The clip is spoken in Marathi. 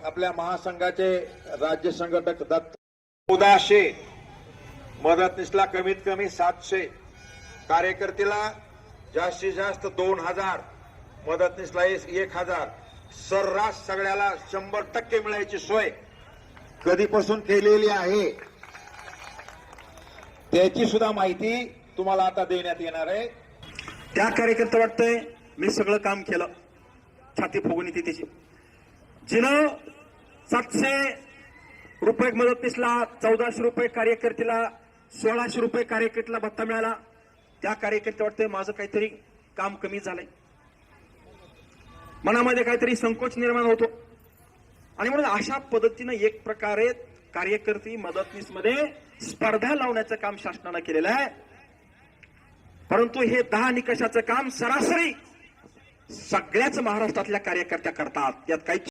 आपल्या महासंघाचे राज्य संघटक दत्त 1400 मदतनीसला कमीत कमी 700 कार्यकर्त्याला जास्तीत जास्त 2000 मदतनीसला 1000 सर्रास सगळ्याला 100% मिळायची सोय कधीपासून केलेली आहे त्याची सुद्धा माहिती तुम्हाला आता देण्यात येणार आहे। त्या कार्यकर्ता वाटतंय मी सगळं काम केलं, छाती फुगून येते त्याची। जिनं 700 रुपये मदतनीसला 1400 रुपये कार्यकर्त्याला 1600 रुपये कार्यकर्त्याला भत्ता मिळाला, त्या कार्यकर्ता वाटतंय माझं काहीतरी काम कमी झालंय, मनामध्ये काहीतरी संकोच निर्माण होतो आणि म्हणून अशा पद्धतीनं एक प्रकारे कार्यकर्ती मदतनीसमध्ये स्पर्धा लावण्याचं काम शासनानं केलेलं आहे। परंतु हे 10 निकषाचं काम सरासरी सगळ्याच महाराष्ट्रातल्या कार्यकर्त्या करतात, यात काही